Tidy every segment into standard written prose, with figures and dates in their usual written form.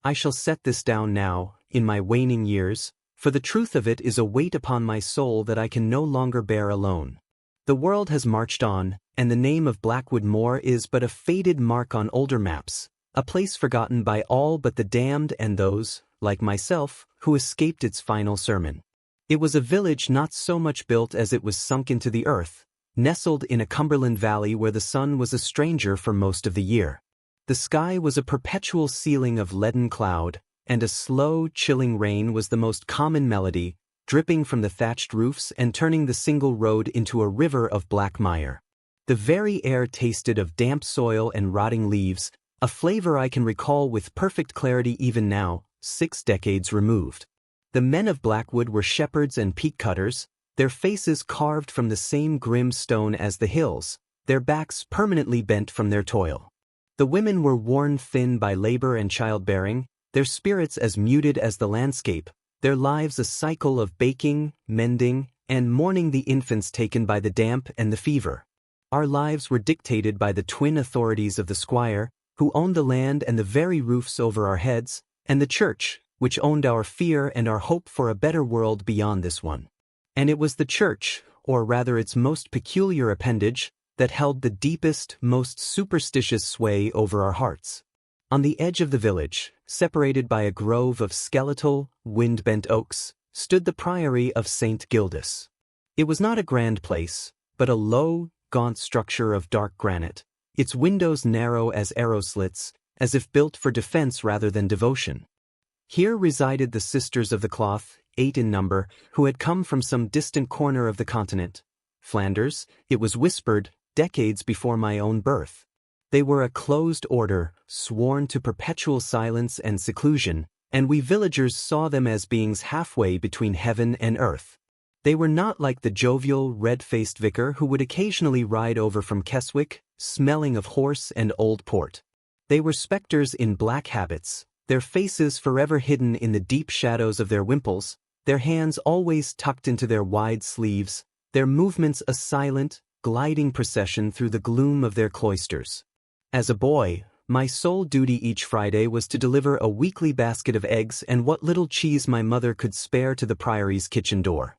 I shall set this down now, in my waning years, for the truth of it is a weight upon my soul that I can no longer bear alone. The world has marched on, and the name of Blackwood Moor is but a faded mark on older maps, a place forgotten by all but the damned and those, like myself, who escaped its final sermon. It was a village not so much built as it was sunk into the earth, nestled in a Cumberland valley where the sun was a stranger for most of the year. The sky was a perpetual ceiling of leaden cloud, and a slow, chilling rain was the most common melody, dripping from the thatched roofs and turning the single road into a river of black mire. The very air tasted of damp soil and rotting leaves, a flavor I can recall with perfect clarity even now, 6 decades removed. The men of Blackwood were shepherds and peat cutters, their faces carved from the same grim stone as the hills, their backs permanently bent from their toil. The women were worn thin by labor and childbearing, their spirits as muted as the landscape, their lives a cycle of baking, mending, and mourning the infants taken by the damp and the fever. Our lives were dictated by the twin authorities of the squire, who owned the land and the very roofs over our heads, and the church, which owned our fear and our hope for a better world beyond this one. And it was the church, or rather its most peculiar appendage, that held the deepest, most superstitious sway over our hearts. On the edge of the village, separated by a grove of skeletal, wind-bent oaks, stood the priory of St. Gildas. It was not a grand place, but a low, gaunt structure of dark granite, its windows narrow as arrow slits, as if built for defense rather than devotion. Here resided the Sisters of the Cloth, 8 in number, who had come from some distant corner of the continent. Flanders, it was whispered, decades before my own birth. They were a closed order, sworn to perpetual silence and seclusion, and we villagers saw them as beings halfway between heaven and earth. They were not like the jovial, red-faced vicar who would occasionally ride over from Keswick, smelling of horse and old port. They were specters in black habits, their faces forever hidden in the deep shadows of their wimples, their hands always tucked into their wide sleeves, their movements a silent, gliding procession through the gloom of their cloisters. As a boy, my sole duty each Friday was to deliver a weekly basket of eggs and what little cheese my mother could spare to the priory's kitchen door.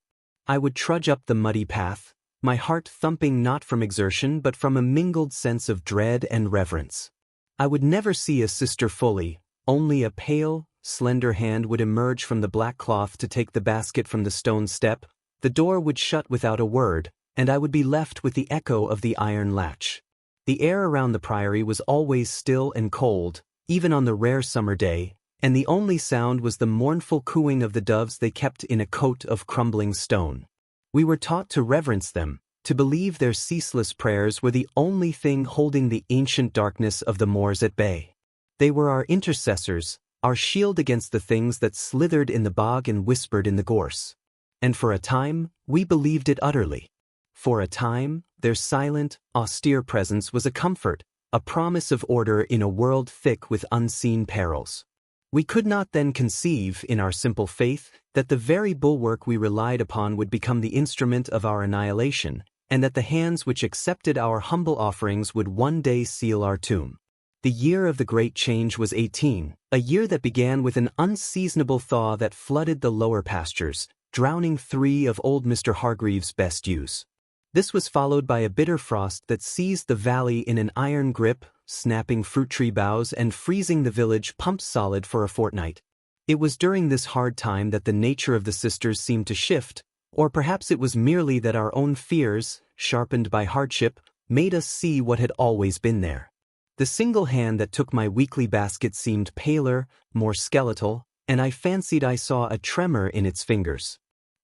I would trudge up the muddy path, my heart thumping not from exertion but from a mingled sense of dread and reverence. I would never see a sister fully, only a pale, slender hand would emerge from the black cloth to take the basket from the stone step, the door would shut without a word, and I would be left with the echo of the iron latch. The air around the priory was always still and cold, even on the rare summer day, and the only sound was the mournful cooing of the doves they kept in a coat of crumbling stone. We were taught to reverence them, to believe their ceaseless prayers were the only thing holding the ancient darkness of the moors at bay. They were our intercessors, our shield against the things that slithered in the bog and whispered in the gorse. And for a time, we believed it utterly. For a time, their silent, austere presence was a comfort, a promise of order in a world thick with unseen perils. We could not then conceive, in our simple faith, that the very bulwark we relied upon would become the instrument of our annihilation, and that the hands which accepted our humble offerings would one day seal our tomb. The year of the great change was 18, a year that began with an unseasonable thaw that flooded the lower pastures, drowning 3 of old Mr. Hargreaves' best ewes. This was followed by a bitter frost that seized the valley in an iron grip, snapping fruit tree boughs and freezing the village pumped solid for a fortnight. It was during this hard time that the nature of the sisters seemed to shift, or perhaps it was merely that our own fears, sharpened by hardship, made us see what had always been there. The single hand that took my weekly basket seemed paler, more skeletal, and I fancied I saw a tremor in its fingers.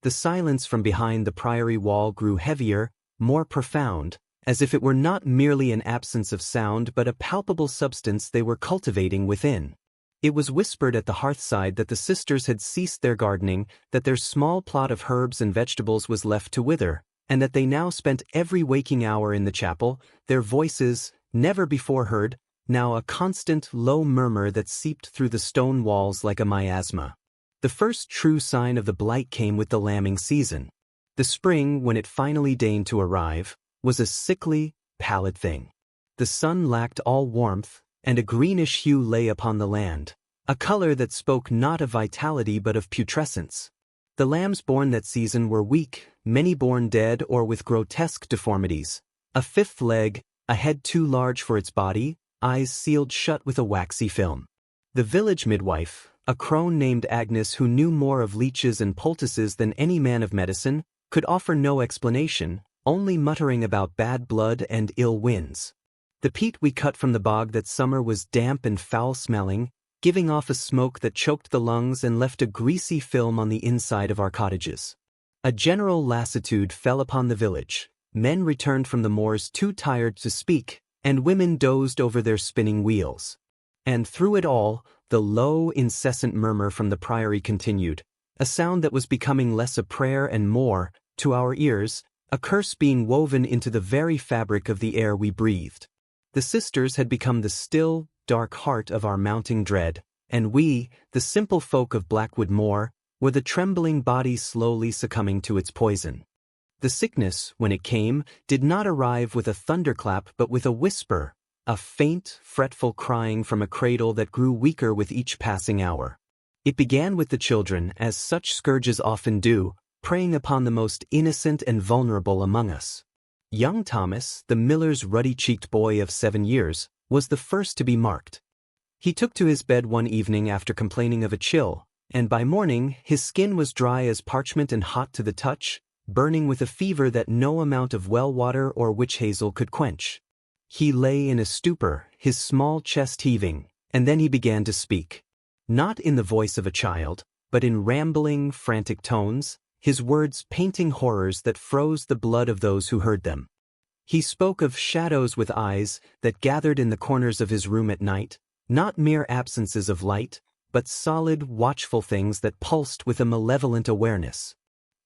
The silence from behind the priory wall grew heavier, more profound, as if it were not merely an absence of sound but a palpable substance they were cultivating within. It was whispered at the hearthside that the sisters had ceased their gardening, that their small plot of herbs and vegetables was left to wither, and that they now spent every waking hour in the chapel, their voices, never before heard, now a constant low murmur that seeped through the stone walls like a miasma. The first true sign of the blight came with the lambing season. The spring, when it finally deigned to arrive, was a sickly, pallid thing. The sun lacked all warmth, and a greenish hue lay upon the land, a color that spoke not of vitality but of putrescence. The lambs born that season were weak, many born dead or with grotesque deformities, a fifth leg, a head too large for its body, eyes sealed shut with a waxy film. The village midwife, a crone named Agnes who knew more of leeches and poultices than any man of medicine, could offer no explanation, only muttering about bad blood and ill winds. The peat we cut from the bog that summer was damp and foul-smelling, giving off a smoke that choked the lungs and left a greasy film on the inside of our cottages. A general lassitude fell upon the village. Men returned from the moors too tired to speak, and women dozed over their spinning wheels. And through it all, the low, incessant murmur from the priory continued, a sound that was becoming less a prayer and more, to our ears, a curse being woven into the very fabric of the air we breathed. The sisters had become the still, dark heart of our mounting dread, and we, the simple folk of Blackwood Moor, were the trembling body slowly succumbing to its poison. The sickness, when it came, did not arrive with a thunderclap but with a whisper, a faint, fretful crying from a cradle that grew weaker with each passing hour. It began with the children, as such scourges often do, preying upon the most innocent and vulnerable among us. Young Thomas, the miller's ruddy-cheeked boy of 7 years, was the first to be marked. He took to his bed one evening after complaining of a chill, and by morning his skin was dry as parchment and hot to the touch, burning with a fever that no amount of well water or witch hazel could quench. He lay in a stupor, his small chest heaving, and then he began to speak. Not in the voice of a child, but in rambling, frantic tones, his words painting horrors that froze the blood of those who heard them. He spoke of shadows with eyes that gathered in the corners of his room at night, not mere absences of light, but solid, watchful things that pulsed with a malevolent awareness.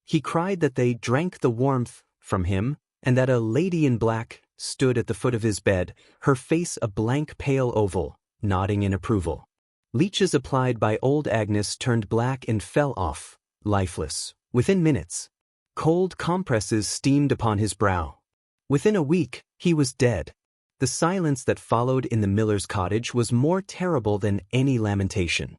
He cried that they drank the warmth from him, and that a lady in black stood at the foot of his bed, her face a blank pale oval, nodding in approval. Leeches applied by old Agnes turned black and fell off, lifeless, within minutes. Cold compresses steamed upon his brow. Within a week, he was dead. The silence that followed in the miller's cottage was more terrible than any lamentation.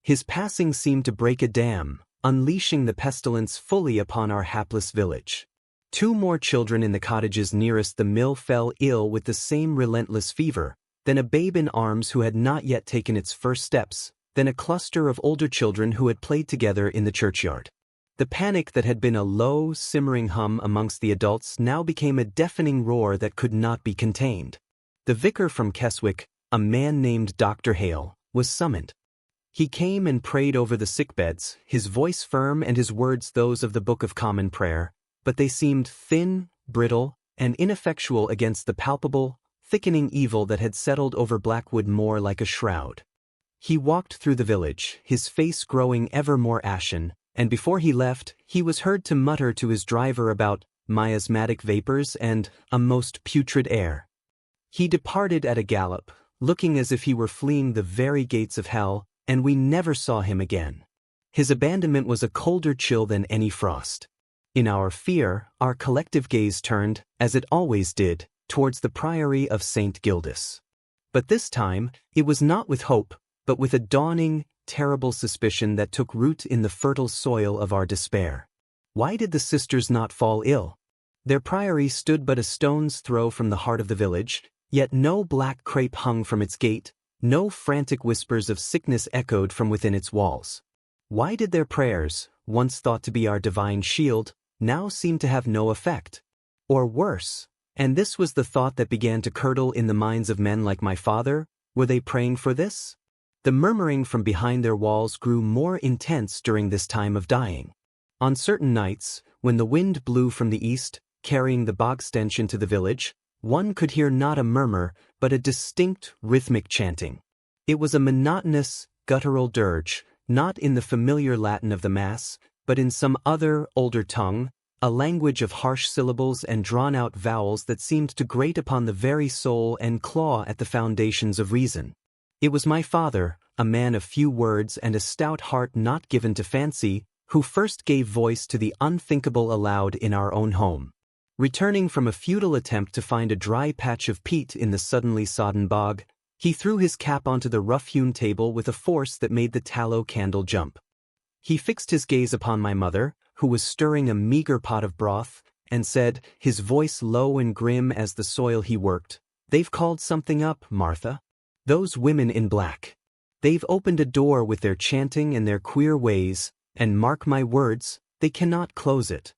His passing seemed to break a dam, unleashing the pestilence fully upon our hapless village. 2 more children in the cottages nearest the mill fell ill with the same relentless fever, then a babe in arms who had not yet taken its first steps, then a cluster of older children who had played together in the churchyard. The panic that had been a low, simmering hum amongst the adults now became a deafening roar that could not be contained. The vicar from Keswick, a man named Dr. Hale, was summoned. He came and prayed over the sickbeds, his voice firm and his words those of the Book of Common Prayer, but they seemed thin, brittle, and ineffectual against the palpable, thickening evil that had settled over Blackwood Moor like a shroud. He walked through the village, his face growing ever more ashen, and before he left, he was heard to mutter to his driver about miasmatic vapors and a most putrid air. He departed at a gallop, looking as if he were fleeing the very gates of hell, and we never saw him again. His abandonment was a colder chill than any frost. In our fear, our collective gaze turned, as it always did, towards the priory of St. Gildas. But this time, it was not with hope, but with a dawning, terrible suspicion that took root in the fertile soil of our despair. Why did the sisters not fall ill? Their priory stood but a stone's throw from the heart of the village, yet no black crape hung from its gate, no frantic whispers of sickness echoed from within its walls. Why did their prayers, once thought to be our divine shield, now seem to have no effect? Or worse, and this was the thought that began to curdle in the minds of men like my father, were they praying for this? The murmuring from behind their walls grew more intense during this time of dying. On certain nights, when the wind blew from the east, carrying the bog stench into the village, one could hear not a murmur, but a distinct, rhythmic chanting. It was a monotonous, guttural dirge, not in the familiar Latin of the Mass, but in some other, older tongue, a language of harsh syllables and drawn-out vowels that seemed to grate upon the very soul and claw at the foundations of reason. It was my father, a man of few words and a stout heart not given to fancy, who first gave voice to the unthinkable aloud in our own home. Returning from a futile attempt to find a dry patch of peat in the suddenly sodden bog, He threw his cap onto the rough-hewn table with a force that made the tallow candle jump. He fixed his gaze upon my mother, who was stirring a meager pot of broth, and said, his voice low and grim as the soil he worked, "They've called something up, Martha. Those women in black. They've opened a door with their chanting and their queer ways, and mark my words, they cannot close it."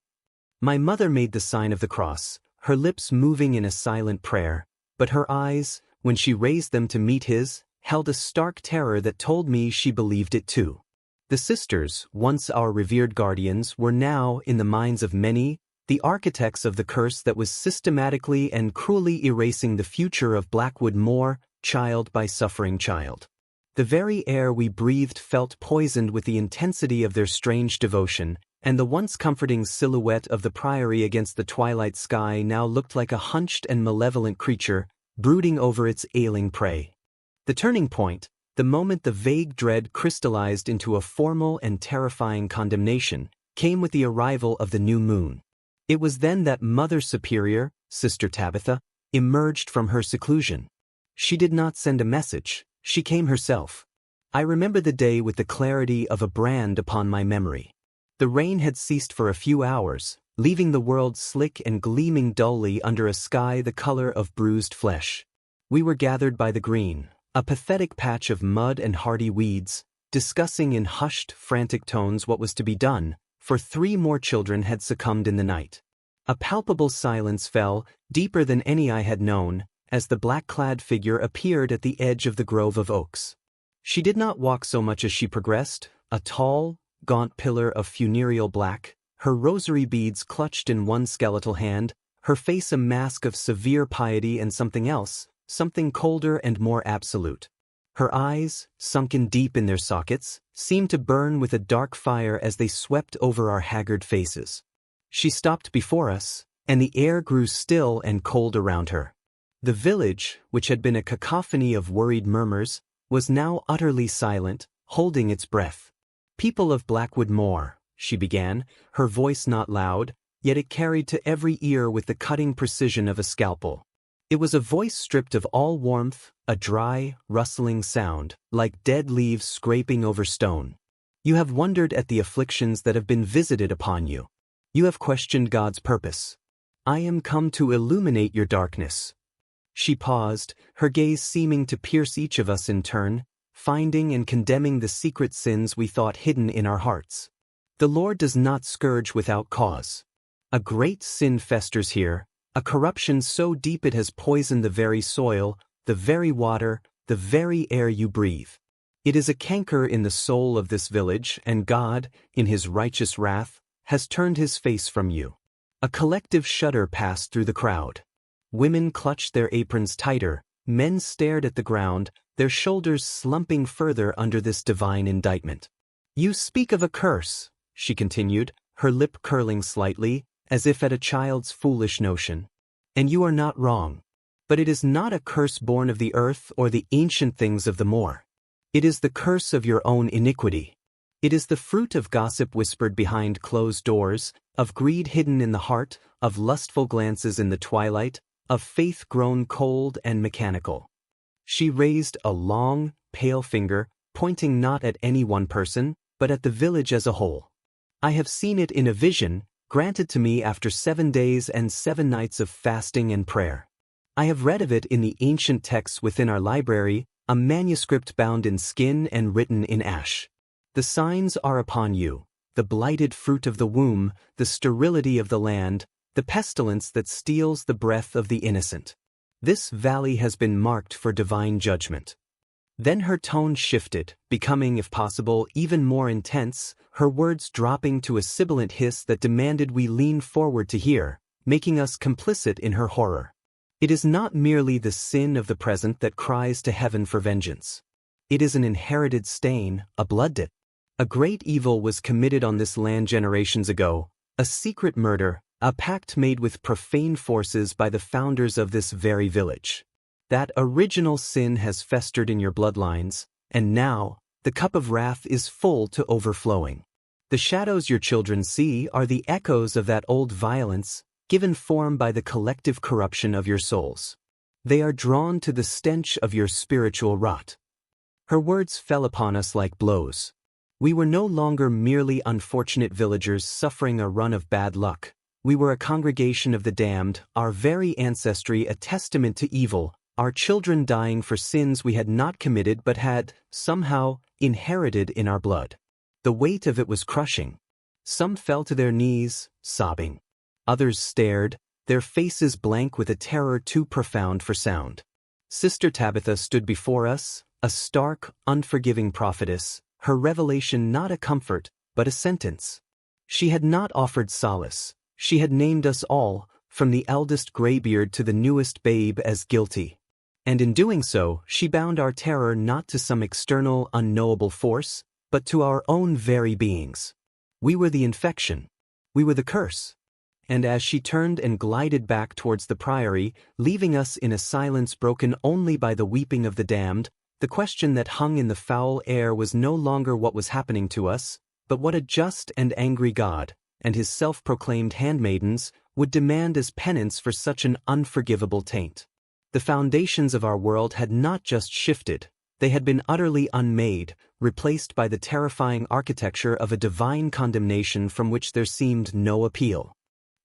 My mother made the sign of the cross, her lips moving in a silent prayer, but her eyes, when she raised them to meet his, held a stark terror that told me she believed it too. The sisters, once our revered guardians, were now, in the minds of many, the architects of the curse that was systematically and cruelly erasing the future of Blackwood Moor, child by suffering child. The very air we breathed felt poisoned with the intensity of their strange devotion, and the once comforting silhouette of the priory against the twilight sky now looked like a hunched and malevolent creature, brooding over its ailing prey. The turning point, the moment the vague dread crystallized into a formal and terrifying condemnation, came with the arrival of the new moon. It was then that Mother Superior, Sister Tabitha, emerged from her seclusion. She did not send a message, she came herself. I remember the day with the clarity of a brand upon my memory. The rain had ceased for a few hours, leaving the world slick and gleaming dully under a sky the color of bruised flesh. We were gathered by the green, a pathetic patch of mud and hardy weeds, discussing in hushed, frantic tones what was to be done, for 3 more children had succumbed in the night. A palpable silence fell, deeper than any I had known, as the black-clad figure appeared at the edge of the grove of oaks. She did not walk so much as she progressed, a tall, gaunt pillar of funereal black, her rosary beads clutched in one skeletal hand, her face a mask of severe piety and something else, something colder and more absolute. Her eyes, sunken deep in their sockets, seemed to burn with a dark fire as they swept over our haggard faces. She stopped before us, and the air grew still and cold around her. The village, which had been a cacophony of worried murmurs, was now utterly silent, holding its breath. "People of Blackwood Moor," she began, her voice not loud, yet it carried to every ear with the cutting precision of a scalpel. It was a voice stripped of all warmth, a dry, rustling sound, like dead leaves scraping over stone. "You have wondered at the afflictions that have been visited upon you. You have questioned God's purpose. I am come to illuminate your darkness." She paused, her gaze seeming to pierce each of us in turn, finding and condemning the secret sins we thought hidden in our hearts. "The Lord does not scourge without cause. A great sin festers here, a corruption so deep it has poisoned the very soil, the very water, the very air you breathe. It is a canker in the soul of this village, and God, in his righteous wrath, has turned his face from you." A collective shudder passed through the crowd. Women clutched their aprons tighter, men stared at the ground, their shoulders slumping further under this divine indictment. "You speak of a curse," she continued, her lip curling slightly, as if at a child's foolish notion. "And you are not wrong. But it is not a curse born of the earth or the ancient things of the moor. It is the curse of your own iniquity. It is the fruit of gossip whispered behind closed doors, of greed hidden in the heart, of lustful glances in the twilight, of faith grown cold and mechanical." She raised a long, pale finger, pointing not at any one person, but at the village as a whole. "I have seen it in a vision, granted to me after 7 days and 7 nights of fasting and prayer. I have read of it in the ancient texts within our library, a manuscript bound in skin and written in ash. The signs are upon you, the blighted fruit of the womb, the sterility of the land, the pestilence that steals the breath of the innocent. This valley has been marked for divine judgment." Then her tone shifted, becoming, if possible, even more intense, her words dropping to a sibilant hiss that demanded we lean forward to hear, making us complicit in her horror. "It is not merely the sin of the present that cries to heaven for vengeance. It is an inherited stain, a blood debt. A great evil was committed on this land generations ago, a secret murder, a pact made with profane forces by the founders of this very village. That original sin has festered in your bloodlines, and now, the cup of wrath is full to overflowing. The shadows your children see are the echoes of that old violence, given form by the collective corruption of your souls. They are drawn to the stench of your spiritual rot. Her words fell upon us like blows. We were no longer merely unfortunate villagers suffering a run of bad luck. We were a congregation of the damned, our very ancestry a testament to evil, our children dying for sins we had not committed but had, somehow, inherited in our blood. The weight of it was crushing. Some fell to their knees, sobbing. Others stared, their faces blank with a terror too profound for sound. Sister Tabitha stood before us, a stark, unforgiving prophetess, her revelation not a comfort, but a sentence. She had not offered solace. She had named us all, from the eldest graybeard to the newest babe, as guilty. And in doing so, she bound our terror not to some external, unknowable force, but to our own very beings. We were the infection. We were the curse. And as she turned and glided back towards the priory, leaving us in a silence broken only by the weeping of the damned, the question that hung in the foul air was no longer what was happening to us, but what a just and angry God, and his self-proclaimed handmaidens, would demand as penance for such an unforgivable taint. The foundations of our world had not just shifted, they had been utterly unmade, replaced by the terrifying architecture of a divine condemnation from which there seemed no appeal.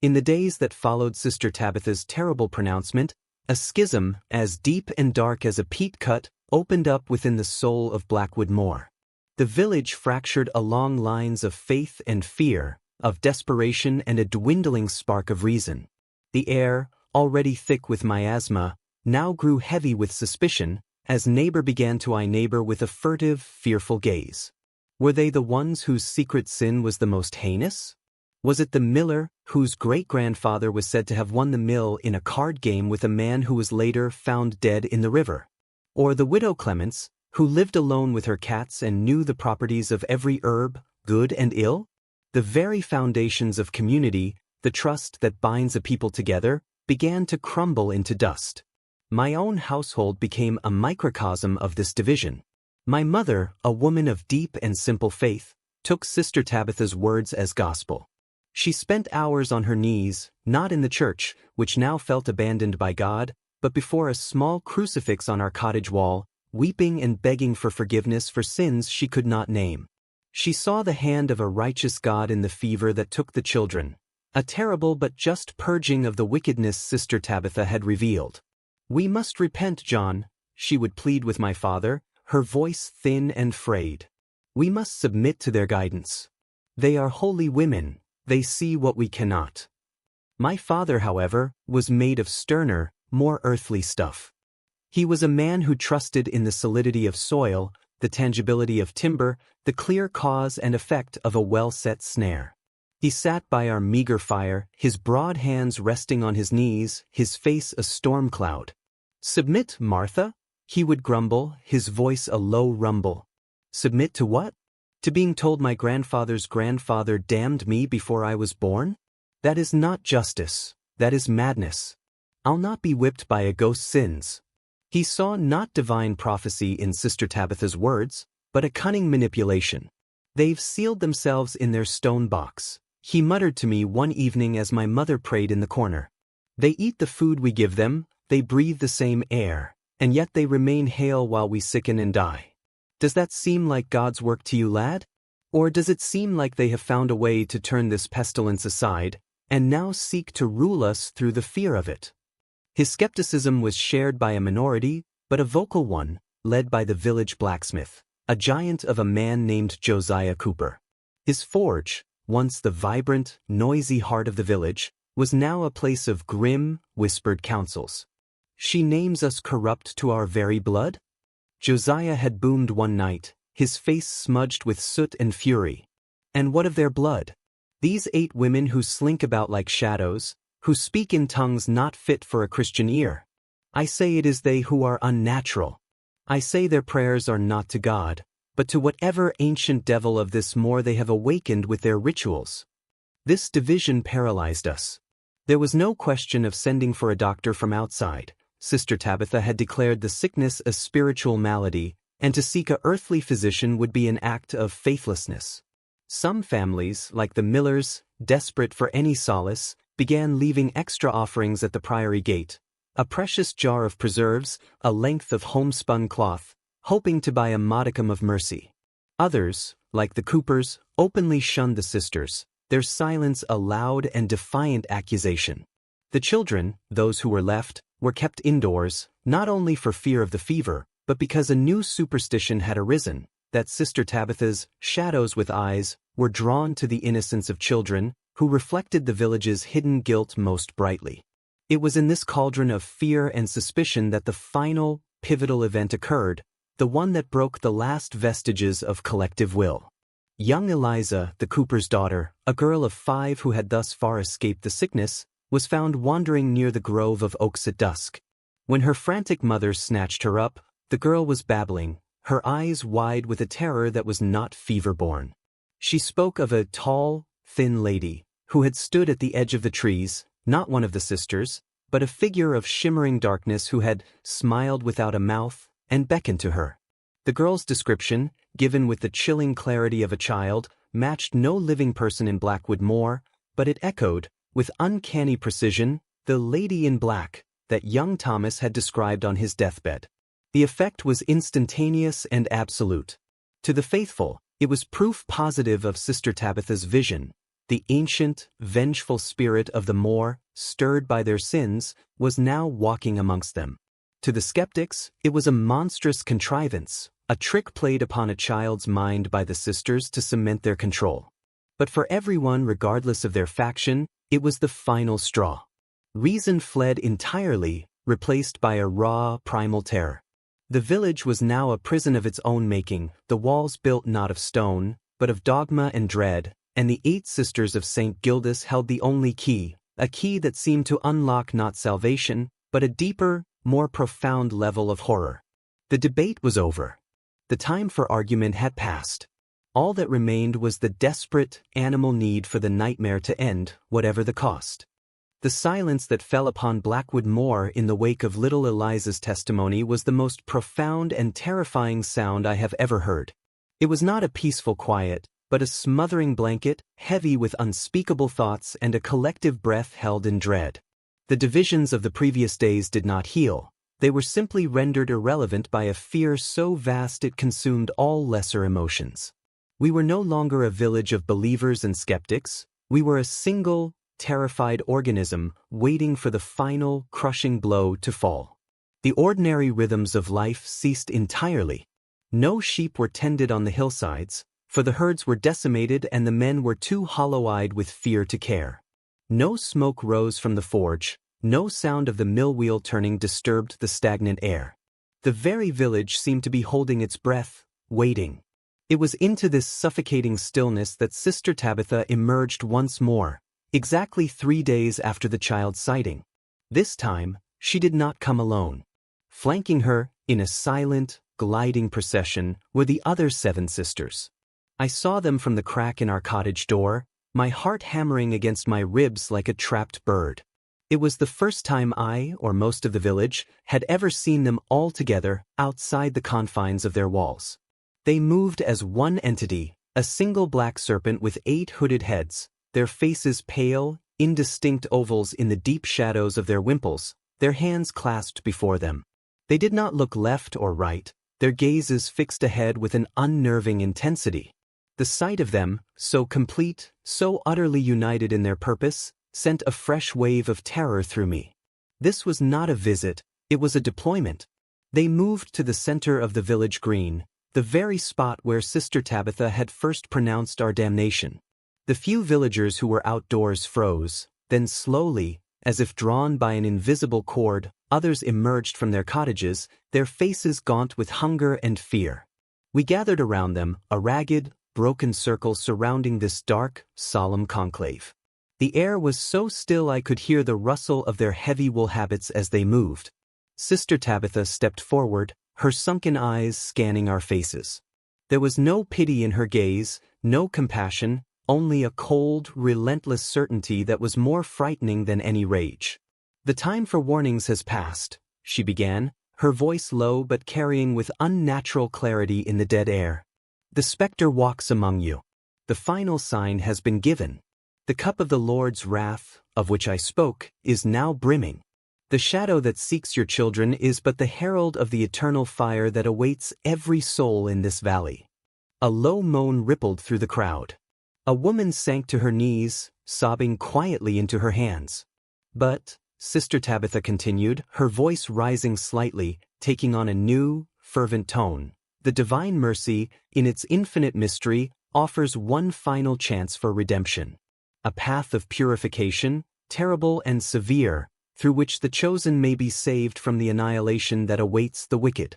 In the days that followed Sister Tabitha's terrible pronouncement, a schism, as deep and dark as a peat cut, opened up within the soul of Blackwood Moor. The village fractured along lines of faith and fear, of desperation and a dwindling spark of reason. The air, already thick with miasma, now grew heavy with suspicion, as neighbor began to eye neighbor with a furtive, fearful gaze. Were they the ones whose secret sin was the most heinous? Was it the miller, whose great-grandfather was said to have won the mill in a card game with a man who was later found dead in the river? Or the widow Clements, who lived alone with her cats and knew the properties of every herb, good and ill? The very foundations of community, the trust that binds a people together, began to crumble into dust. My own household became a microcosm of this division. My mother, a woman of deep and simple faith, took Sister Tabitha's words as gospel. She spent hours on her knees, not in the church, which now felt abandoned by God, but before a small crucifix on our cottage wall, weeping and begging for forgiveness for sins she could not name. She saw the hand of a righteous God in the fever that took the children, a terrible but just purging of the wickedness Sister Tabitha had revealed. "We must repent, John," she would plead with my father, her voice thin and frayed. "We must submit to their guidance. They are holy women, they see what we cannot." My father, however, was made of sterner, more earthly stuff. He was a man who trusted in the solidity of soil, the tangibility of timber, the clear cause and effect of a well-set snare. He sat by our meager fire, his broad hands resting on his knees, his face a storm cloud. "Submit, Martha?" he would grumble, his voice a low rumble. "Submit to what? To being told my grandfather's grandfather damned me before I was born? That is not justice, that is madness. I'll not be whipped by a ghost's sins." He saw not divine prophecy in Sister Tabitha's words, but a cunning manipulation. "They've sealed themselves in their stone box," he muttered to me one evening as my mother prayed in the corner. "They eat the food we give them, they breathe the same air, and yet they remain hale while we sicken and die. Does that seem like God's work to you, lad? Or does it seem like they have found a way to turn this pestilence aside, and now seek to rule us through the fear of it?" His skepticism was shared by a minority, but a vocal one, led by the village blacksmith, a giant of a man named Josiah Cooper. His forge, once the vibrant, noisy heart of the village, was now a place of grim, whispered counsels. "She names us corrupt to our very blood?" Josiah had boomed one night, his face smudged with soot and fury. "And what of their blood? These 8 women who slink about like shadows, who speak in tongues not fit for a Christian ear. I say it is they who are unnatural. I say their prayers are not to God, but to whatever ancient devil of this moor they have awakened with their rituals." This division paralyzed us. There was no question of sending for a doctor from outside. Sister Tabitha had declared the sickness a spiritual malady, and to seek a earthly physician would be an act of faithlessness. Some families, like the Millers, desperate for any solace, began leaving extra offerings at the priory gate. a precious jar of preserves, a length of homespun cloth, hoping to buy a modicum of mercy. Others, like the Coopers, openly shunned the sisters, their silence a loud and defiant accusation. The children, those who were left, were kept indoors, not only for fear of the fever, but because a new superstition had arisen, that Sister Tabitha's shadows with eyes were drawn to the innocence of children, who reflected the village's hidden guilt most brightly. It was in this cauldron of fear and suspicion that the final, pivotal event occurred, the one that broke the last vestiges of collective will. Young Eliza, the Cooper's daughter, a girl of 5 who had thus far escaped the sickness, was found wandering near the grove of oaks at dusk. When her frantic mother snatched her up, the girl was babbling, her eyes wide with a terror that was not fever-born. She spoke of a tall, thin lady, who had stood at the edge of the trees, not one of the sisters, but a figure of shimmering darkness who had smiled without a mouth and beckoned to her. The girl's description, given with the chilling clarity of a child, matched no living person in Blackwood Moor, but it echoed, with uncanny precision, the lady in black that young Thomas had described on his deathbed. The effect was instantaneous and absolute. To the faithful, it was proof positive of Sister Tabitha's vision. The ancient, vengeful spirit of the Moor, stirred by their sins, was now walking amongst them. To the skeptics, it was a monstrous contrivance, a trick played upon a child's mind by the sisters to cement their control. But for everyone, regardless of their faction, it was the final straw. Reason fled entirely, replaced by a raw, primal terror. The village was now a prison of its own making, the walls built not of stone, but of dogma and dread, and the 8 sisters of St. Gildas held the only key, a key that seemed to unlock not salvation, but a deeper, more profound level of horror. The debate was over. The time for argument had passed. All that remained was the desperate, animal need for the nightmare to end, whatever the cost. The silence that fell upon Blackwood Moor in the wake of little Eliza's testimony was the most profound and terrifying sound I have ever heard. It was not a peaceful quiet, but a smothering blanket, heavy with unspeakable thoughts and a collective breath held in dread. The divisions of the previous days did not heal. They were simply rendered irrelevant by a fear so vast it consumed all lesser emotions. We were no longer a village of believers and skeptics. We were a single, terrified organism waiting for the final, crushing blow to fall. The ordinary rhythms of life ceased entirely. No sheep were tended on the hillsides, for the herds were decimated and the men were too hollow-eyed with fear to care. No smoke rose from the forge, no sound of the mill wheel turning disturbed the stagnant air. The very village seemed to be holding its breath, waiting. It was into this suffocating stillness that Sister Tabitha emerged once more, exactly 3 days after the child's sighting. This time, she did not come alone. Flanking her, in a silent, gliding procession, were the other 7 sisters. I saw them from the crack in our cottage door, my heart hammering against my ribs like a trapped bird. It was the first time I, or most of the village, had ever seen them all together, outside the confines of their walls. They moved as one entity, a single black serpent with 8 hooded heads, their faces pale, indistinct ovals in the deep shadows of their wimples, their hands clasped before them. They did not look left or right, their gazes fixed ahead with an unnerving intensity. The sight of them, so complete, so utterly united in their purpose, sent a fresh wave of terror through me. This was not a visit, it was a deployment. They moved to the center of the village green, the very spot where Sister Tabitha had first pronounced our damnation. The few villagers who were outdoors froze, then slowly, as if drawn by an invisible cord, others emerged from their cottages, their faces gaunt with hunger and fear. We gathered around them, a ragged, broken circle surrounding this dark, solemn conclave. The air was so still I could hear the rustle of their heavy wool habits as they moved. Sister Tabitha stepped forward, her sunken eyes scanning our faces. There was no pity in her gaze, no compassion, only a cold, relentless certainty that was more frightening than any rage. "The time for warnings has passed," she began, her voice low but carrying with unnatural clarity in the dead air. "The spectre walks among you. The final sign has been given. The cup of the Lord's wrath, of which I spoke, is now brimming. The shadow that seeks your children is but the herald of the eternal fire that awaits every soul in this valley. A low moan rippled through the crowd. A woman sank to her knees, sobbing quietly into her hands. But, Sister Tabitha continued, her voice rising slightly, taking on a new, fervent tone, the divine mercy, in its infinite mystery, offers one final chance for redemption. A path of purification, terrible and severe, through which the chosen may be saved from the annihilation that awaits the wicked.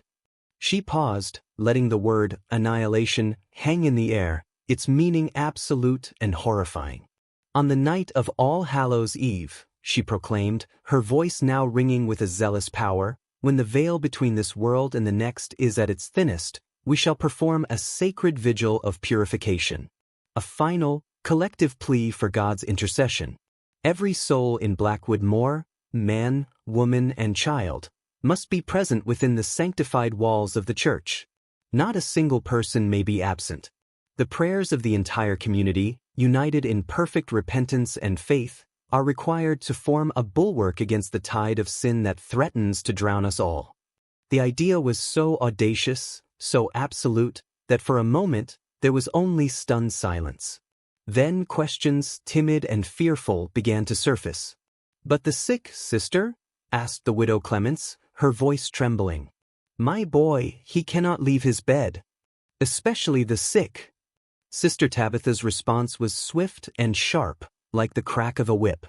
She paused, letting the word annihilation hang in the air, its meaning absolute and horrifying. On the night of All Hallows Eve, she proclaimed, her voice now ringing with a zealous power, when the veil between this world and the next is at its thinnest, we shall perform a sacred vigil of purification. A final, collective plea for God's intercession. Every soul in Blackwood Moor, man, woman, and child, must be present within the sanctified walls of the church. Not a single person may be absent. The prayers of the entire community, united in perfect repentance and faith, are required to form a bulwark against the tide of sin that threatens to drown us all. The idea was so audacious, so absolute, that for a moment, there was only stunned silence. Then questions, timid and fearful, began to surface. "But the sick, sister?" asked the widow Clements, her voice trembling. "My boy, he cannot leave his bed. Especially the sick." Sister Tabitha's response was swift and sharp, like the crack of a whip.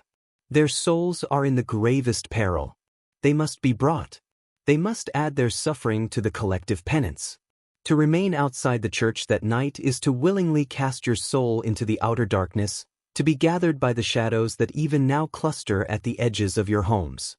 "Their souls are in the gravest peril. They must be brought. They must add their suffering to the collective penance. To remain outside the church that night is to willingly cast your soul into the outer darkness, to be gathered by the shadows that even now cluster at the edges of your homes."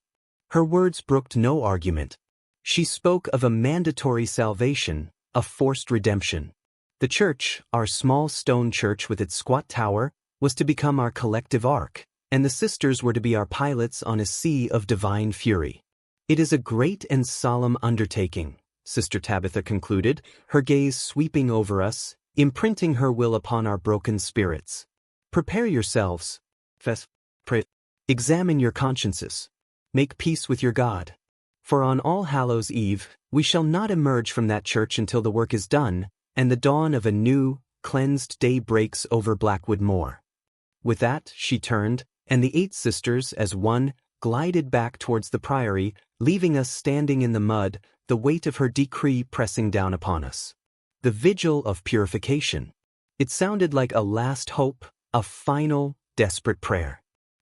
Her words brooked no argument. She spoke of a mandatory salvation, a forced redemption. The church, our small stone church with its squat tower, was to become our collective ark, and the sisters were to be our pilots on a sea of divine fury. "It is a great and solemn undertaking," Sister Tabitha concluded, her gaze sweeping over us, imprinting her will upon our broken spirits. "Prepare yourselves. Pray. Examine your consciences. Make peace with your God. For on All Hallows Eve, we shall not emerge from that church until the work is done, and the dawn of a new, cleansed day breaks over Blackwood Moor." With that, she turned, and the 8 sisters, as one, glided back towards the priory, leaving us standing in the mud, the weight of her decree pressing down upon us. The Vigil of Purification. It sounded like a last hope, a final, desperate prayer.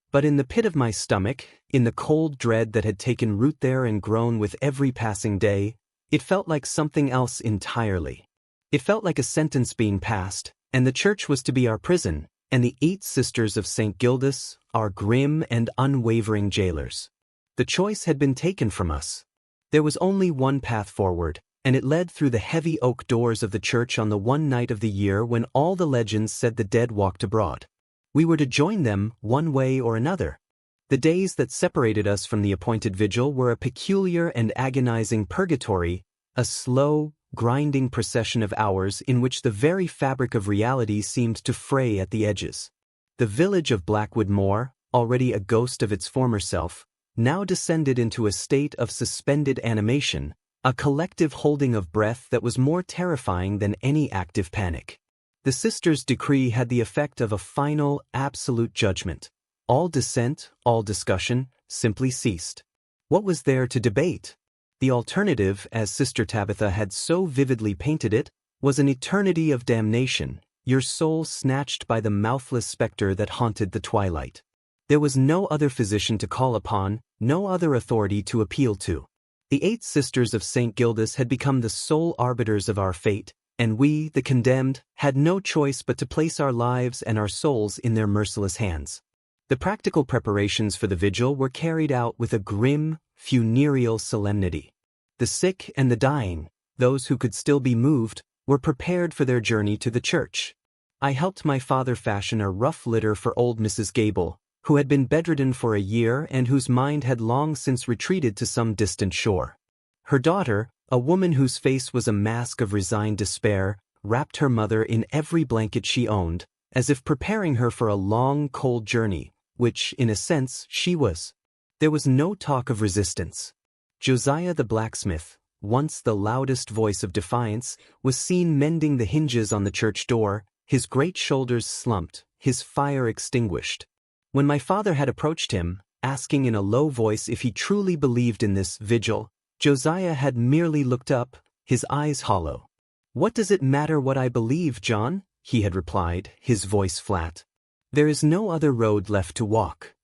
But in the pit of my stomach, in the cold dread that had taken root there and grown with every passing day, it felt like something else entirely. It felt like a sentence being passed, and the church was to be our prison, and the 8 sisters of St. Gildas, our grim and unwavering jailers. The choice had been taken from us. There was only one path forward, and it led through the heavy oak doors of the church on the one night of the year when all the legends said the dead walked abroad. We were to join them one way or another. The days that separated us from the appointed vigil were a peculiar and agonizing purgatory, a slow, grinding procession of hours in which the very fabric of reality seemed to fray at the edges. The village of Blackwood Moor, already a ghost of its former self, now descended into a state of suspended animation, a collective holding of breath that was more terrifying than any active panic. The sisters' decree had the effect of a final, absolute judgment. All dissent, all discussion, simply ceased. What was there to debate? The alternative, as Sister Tabitha had so vividly painted it, was an eternity of damnation, your soul snatched by the mouthless specter that haunted the twilight. There was no other physician to call upon, no other authority to appeal to. The 8 sisters of St. Gildas had become the sole arbiters of our fate, and we, the condemned, had no choice but to place our lives and our souls in their merciless hands. The practical preparations for the vigil were carried out with a grim, funereal solemnity. The sick and the dying, those who could still be moved, were prepared for their journey to the church. I helped my father fashion a rough litter for old Mrs. Gable, who had been bedridden for a year and whose mind had long since retreated to some distant shore. Her daughter, a woman whose face was a mask of resigned despair, wrapped her mother in every blanket she owned, as if preparing her for a long, cold journey, which, in a sense, she was. There was no talk of resistance. Josiah the blacksmith, once the loudest voice of defiance, was seen mending the hinges on the church door, his great shoulders slumped, his fire extinguished. When my father had approached him, asking in a low voice if he truly believed in this vigil, Josiah had merely looked up, his eyes hollow. "What does it matter what I believe, John?" he had replied, his voice flat. "There is no other road left to walk."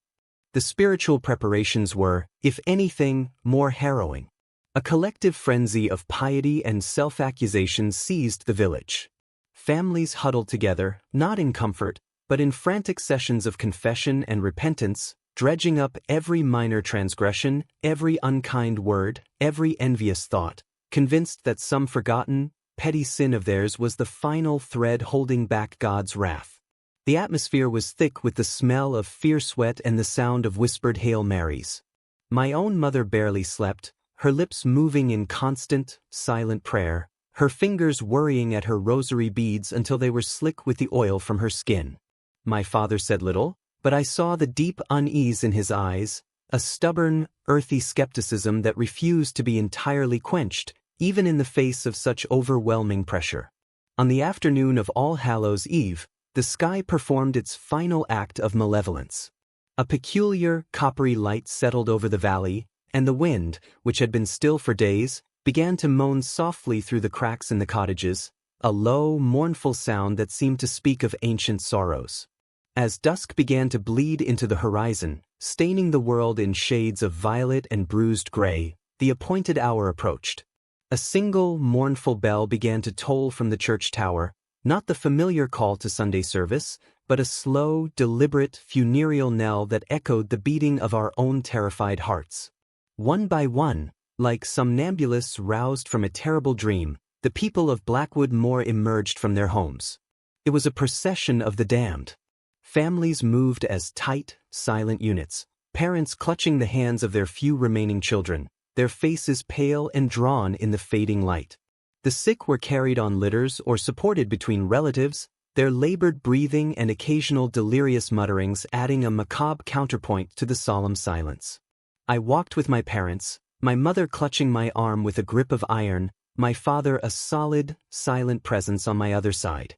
The spiritual preparations were, if anything, more harrowing. A collective frenzy of piety and self-accusation seized the village. Families huddled together, not in comfort, but in frantic sessions of confession and repentance, dredging up every minor transgression, every unkind word, every envious thought, convinced that some forgotten, petty sin of theirs was the final thread holding back God's wrath. The atmosphere was thick with the smell of fierce sweat and the sound of whispered Hail Marys. My own mother barely slept, her lips moving in constant, silent prayer, her fingers worrying at her rosary beads until they were slick with the oil from her skin. My father said little, but I saw the deep unease in his eyes, a stubborn, earthy skepticism that refused to be entirely quenched, even in the face of such overwhelming pressure. On the afternoon of All Hallows Eve, the sky performed its final act of malevolence. A peculiar, coppery light settled over the valley, and the wind, which had been still for days, began to moan softly through the cracks in the cottages, a low, mournful sound that seemed to speak of ancient sorrows. As dusk began to bleed into the horizon, staining the world in shades of violet and bruised gray, the appointed hour approached. A single, mournful bell began to toll from the church tower, not the familiar call to Sunday service, but a slow, deliberate, funereal knell that echoed the beating of our own terrified hearts. One by one, like somnambulists roused from a terrible dream, the people of Blackwood Moor emerged from their homes. It was a procession of the damned. Families moved as tight, silent units, parents clutching the hands of their few remaining children, their faces pale and drawn in the fading light. The sick were carried on litters or supported between relatives, their labored breathing and occasional delirious mutterings adding a macabre counterpoint to the solemn silence. I walked with my parents, my mother clutching my arm with a grip of iron, my father a solid, silent presence on my other side.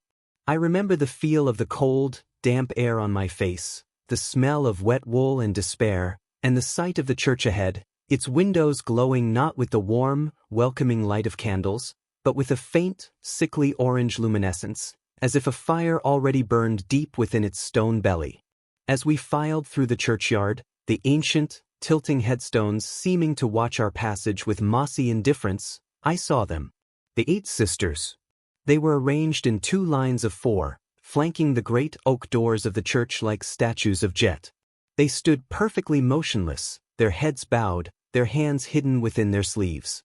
I remember the feel of the cold, damp air on my face, the smell of wet wool and despair, and the sight of the church ahead, its windows glowing not with the warm, welcoming light of candles, but with a faint, sickly orange luminescence, as if a fire already burned deep within its stone belly. As we filed through the churchyard, the ancient, tilting headstones seeming to watch our passage with mossy indifference, I saw them. The 8 sisters. They were arranged in 2 lines of 4, flanking the great oak doors of the church like statues of jet. They stood perfectly motionless, their heads bowed, their hands hidden within their sleeves.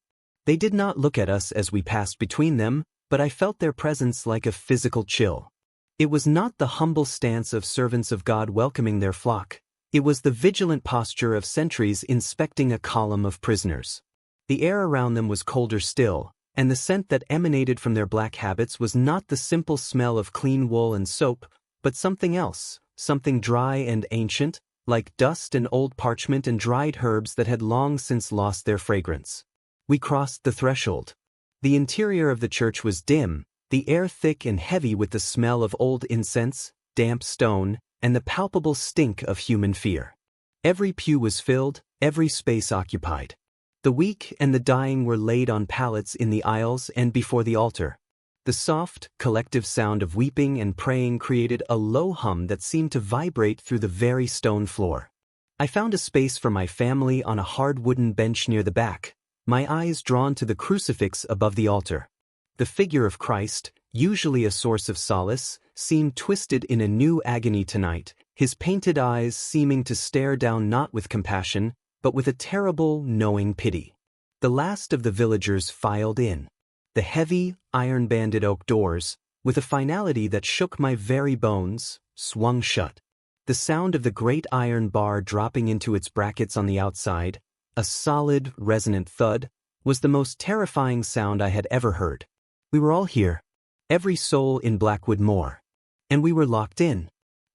They did not look at us as we passed between them, but I felt their presence like a physical chill. It was not the humble stance of servants of God welcoming their flock. It was the vigilant posture of sentries inspecting a column of prisoners. The air around them was colder still, and the scent that emanated from their black habits was not the simple smell of clean wool and soap, but something else, something dry and ancient, like dust and old parchment and dried herbs that had long since lost their fragrance. We crossed the threshold. The interior of the church was dim, the air thick and heavy with the smell of old incense, damp stone, and the palpable stink of human fear. Every pew was filled, every space occupied. The weak and the dying were laid on pallets in the aisles and before the altar. The soft, collective sound of weeping and praying created a low hum that seemed to vibrate through the very stone floor. I found a space for my family on a hard wooden bench near the back, my eyes drawn to the crucifix above the altar. The figure of Christ, usually a source of solace, seemed twisted in a new agony tonight, his painted eyes seeming to stare down not with compassion, but with a terrible, knowing pity. The last of the villagers filed in. The heavy, iron-banded oak doors, with a finality that shook my very bones, swung shut. The sound of the great iron bar dropping into its brackets on the outside, a solid, resonant thud, was the most terrifying sound I had ever heard. We were all here, every soul in Blackwood Moor. And we were locked in.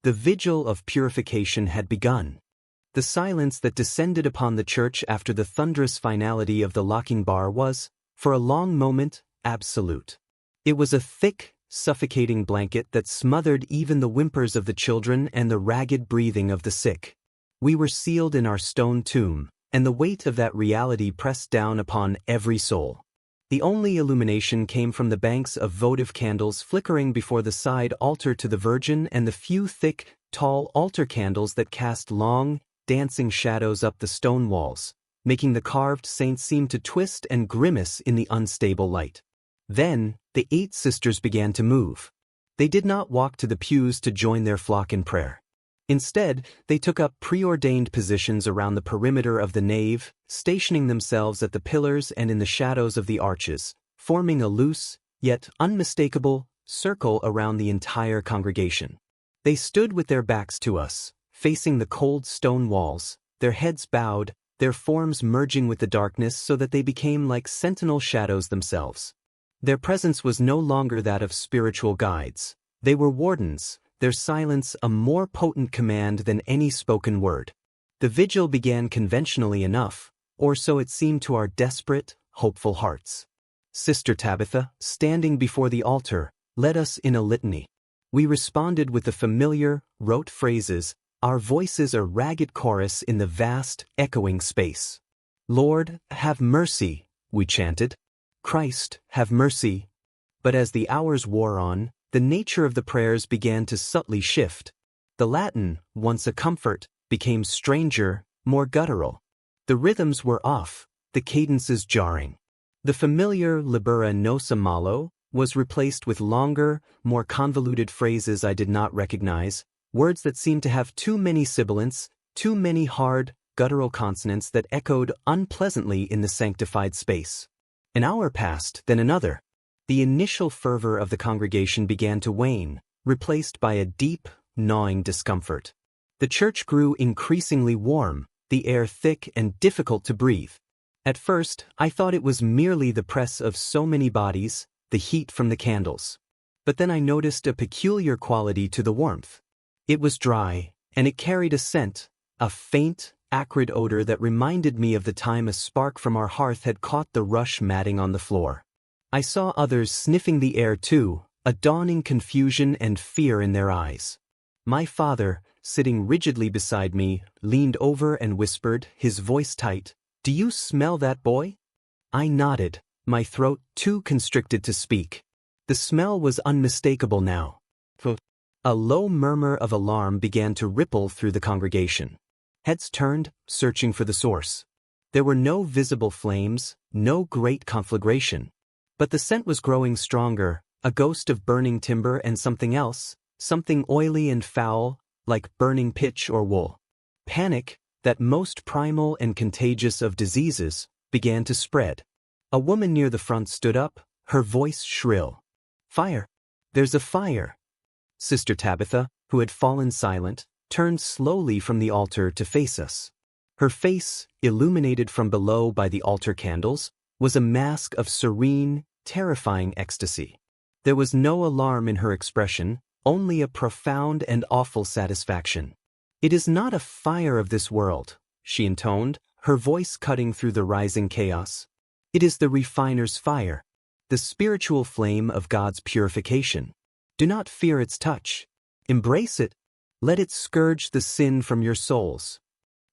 The Vigil of Purification had begun. The silence that descended upon the church after the thunderous finality of the locking bar was, for a long moment, absolute. It was a thick, suffocating blanket that smothered even the whimpers of the children and the ragged breathing of the sick. We were sealed in our stone tomb, and the weight of that reality pressed down upon every soul. The only illumination came from the banks of votive candles flickering before the side altar to the Virgin and the few thick, tall altar candles that cast long, dancing shadows up the stone walls, making the carved saints seem to twist and grimace in the unstable light. Then, the 8 sisters began to move. They did not walk to the pews to join their flock in prayer. Instead, they took up preordained positions around the perimeter of the nave, stationing themselves at the pillars and in the shadows of the arches, forming a loose, yet unmistakable, circle around the entire congregation. They stood with their backs to us, facing the cold stone walls, their heads bowed, their forms merging with the darkness so that they became like sentinel shadows themselves. Their presence was no longer that of spiritual guides. They were wardens, their silence a more potent command than any spoken word. The vigil began conventionally enough, or so it seemed to our desperate, hopeful hearts. Sister Tabitha, standing before the altar, led us in a litany. We responded with the familiar, rote phrases, our voices a ragged chorus in the vast, echoing space. "Lord, have mercy," we chanted. "Christ, have mercy." But as the hours wore on, the nature of the prayers began to subtly shift. The Latin, once a comfort, became stranger, more guttural. The rhythms were off, the cadences jarring. The familiar libera nosa malo was replaced with longer, more convoluted phrases I did not recognize, words that seemed to have too many sibilants, too many hard, guttural consonants that echoed unpleasantly in the sanctified space. An hour passed, then another. The initial fervor of the congregation began to wane, replaced by a deep, gnawing discomfort. The church grew increasingly warm, the air thick and difficult to breathe. At first, I thought it was merely the press of so many bodies, the heat from the candles. But then I noticed a peculiar quality to the warmth. It was dry, and it carried a scent, a faint, acrid odor that reminded me of the time a spark from our hearth had caught the rush matting on the floor. I saw others sniffing the air too, a dawning confusion and fear in their eyes. My father, sitting rigidly beside me, leaned over and whispered, his voice tight, "Do you smell that, boy?" I nodded, my throat too constricted to speak. The smell was unmistakable now. A low murmur of alarm began to ripple through the congregation. Heads turned, searching for the source. There were no visible flames, no great conflagration. But the scent was growing stronger, a ghost of burning timber and something else, something oily and foul, like burning pitch or wool. Panic, that most primal and contagious of diseases, began to spread. A woman near the front stood up, her voice shrill. "Fire! There's a fire!" Sister Tabitha, who had fallen silent, turned slowly from the altar to face us. Her face, illuminated from below by the altar candles, was a mask of serene, terrifying ecstasy. There was no alarm in her expression, only a profound and awful satisfaction. "It is not a fire of this world," she intoned, her voice cutting through the rising chaos. "It is the refiner's fire, the spiritual flame of God's purification. Do not fear its touch. Embrace it. Let it scourge the sin from your souls."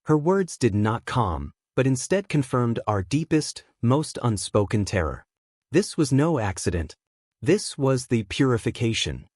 Her words did not calm, but instead confirmed our deepest, most unspoken terror. This was no accident. This was the purification.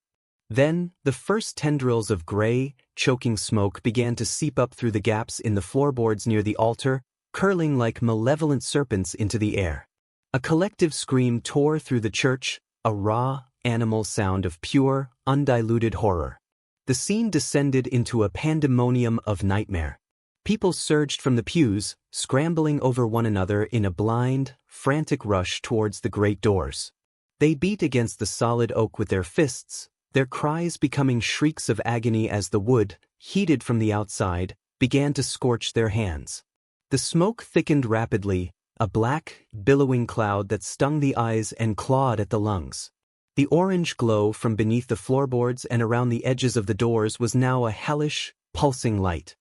Then, the first tendrils of gray, choking smoke began to seep up through the gaps in the floorboards near the altar, curling like malevolent serpents into the air. A collective scream tore through the church, a raw, animal sound of pure, undiluted horror. The scene descended into a pandemonium of nightmare. People surged from the pews, scrambling over one another in a blind, frantic rush towards the great doors. They beat against the solid oak with their fists, their cries becoming shrieks of agony as the wood, heated from the outside, began to scorch their hands. The smoke thickened rapidly, a black, billowing cloud that stung the eyes and clawed at the lungs. The orange glow from beneath the floorboards and around the edges of the doors was now a hellish, pulsing light.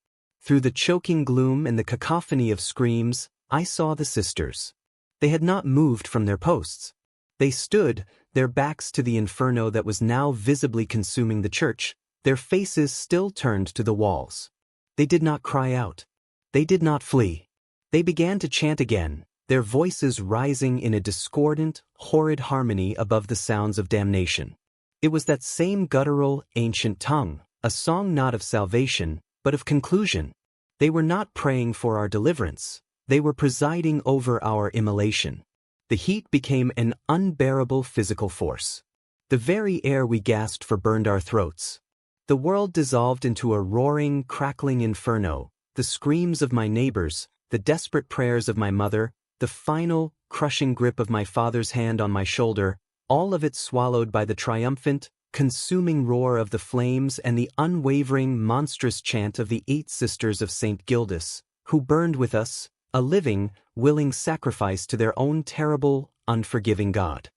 Through the choking gloom and the cacophony of screams, I saw the sisters. They had not moved from their posts. They stood, their backs to the inferno that was now visibly consuming the church, their faces still turned to the walls. They did not cry out. They did not flee. They began to chant again, their voices rising in a discordant, horrid harmony above the sounds of damnation. It was that same guttural, ancient tongue, a song not of salvation, but of conclusion. They were not praying for our deliverance. They were presiding over our immolation. The heat became an unbearable physical force. The very air we gasped for burned our throats. The world dissolved into a roaring, crackling inferno, the screams of my neighbors, the desperate prayers of my mother, the final, crushing grip of my father's hand on my shoulder, all of it swallowed by the triumphant, consuming roar of the flames and the unwavering, monstrous chant of the 8 sisters of St. Gildas, who burned with us, a living, willing sacrifice to their own terrible, unforgiving God.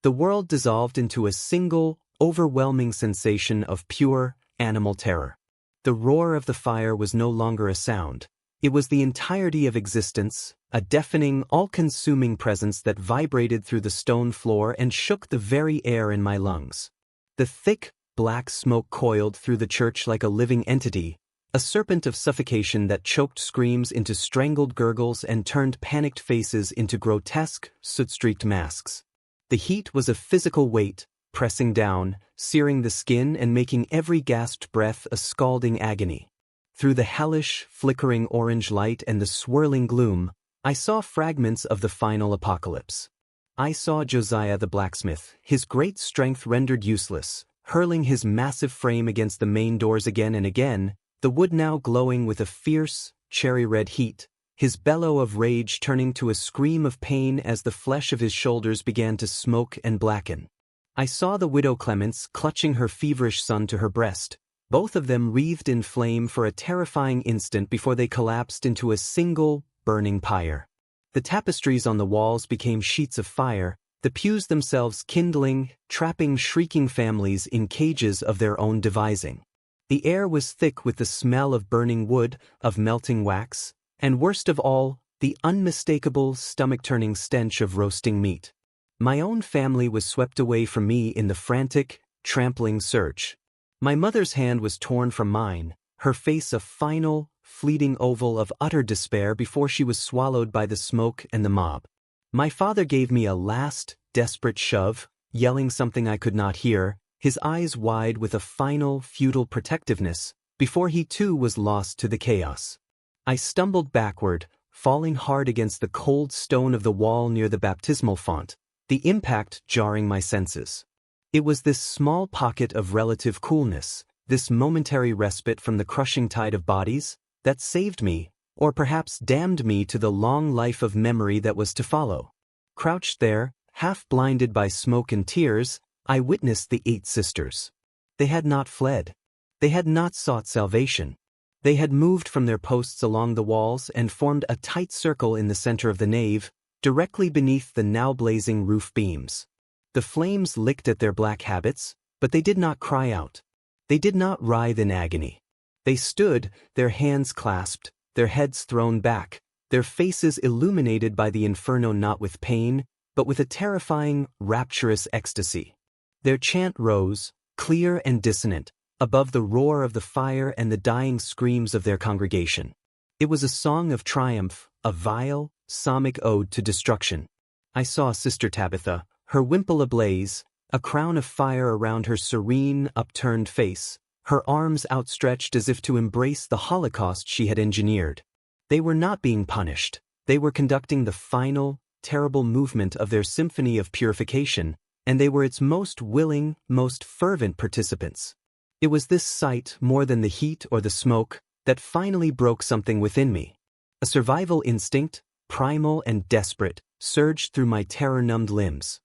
The world dissolved into a single, overwhelming sensation of pure, animal terror. The roar of the fire was no longer a sound. It was the entirety of existence, a deafening, all-consuming presence that vibrated through the stone floor and shook the very air in my lungs. The thick, black smoke coiled through the church like a living entity, a serpent of suffocation that choked screams into strangled gurgles and turned panicked faces into grotesque, soot-streaked masks. The heat was a physical weight, pressing down, searing the skin and making every gasped breath a scalding agony. Through the hellish, flickering orange light and the swirling gloom, I saw fragments of the final apocalypse. I saw Josiah the blacksmith, his great strength rendered useless, hurling his massive frame against the main doors again and again, the wood now glowing with a fierce, cherry-red heat, his bellow of rage turning to a scream of pain as the flesh of his shoulders began to smoke and blacken. I saw the widow Clemence clutching her feverish son to her breast, both of them wreathed in flame for a terrifying instant before they collapsed into a single, burning pyre. The tapestries on the walls became sheets of fire, the pews themselves kindling, trapping shrieking families in cages of their own devising. The air was thick with the smell of burning wood, of melting wax, and worst of all, the unmistakable, stomach-turning stench of roasting meat. My own family was swept away from me in the frantic, trampling search. My mother's hand was torn from mine, her face a final, fleeting oval of utter despair before she was swallowed by the smoke and the mob. My father gave me a last, desperate shove, yelling something I could not hear, his eyes wide with a final, futile protectiveness, before he too was lost to the chaos. I stumbled backward, falling hard against the cold stone of the wall near the baptismal font, the impact jarring my senses. It was this small pocket of relative coolness, this momentary respite from the crushing tide of bodies, that saved me, or perhaps damned me to the long life of memory that was to follow. Crouched there, half blinded by smoke and tears, I witnessed the 8 sisters. They had not fled. They had not sought salvation. They had moved from their posts along the walls and formed a tight circle in the center of the nave, directly beneath the now blazing roof beams. The flames licked at their black habits, but they did not cry out. They did not writhe in agony. They stood, their hands clasped, their heads thrown back, their faces illuminated by the inferno not with pain, but with a terrifying, rapturous ecstasy. Their chant rose, clear and dissonant, above the roar of the fire and the dying screams of their congregation. It was a song of triumph, a vile, psalmic ode to destruction. I saw Sister Tabitha, her wimple ablaze, a crown of fire around her serene, upturned face, her arms outstretched as if to embrace the Holocaust she had engineered. They were not being punished. They were conducting the final, terrible movement of their symphony of purification, and they were its most willing, most fervent participants. It was this sight, more than the heat or the smoke, that finally broke something within me. A survival instinct, primal and desperate, surged through my terror-numbed limbs.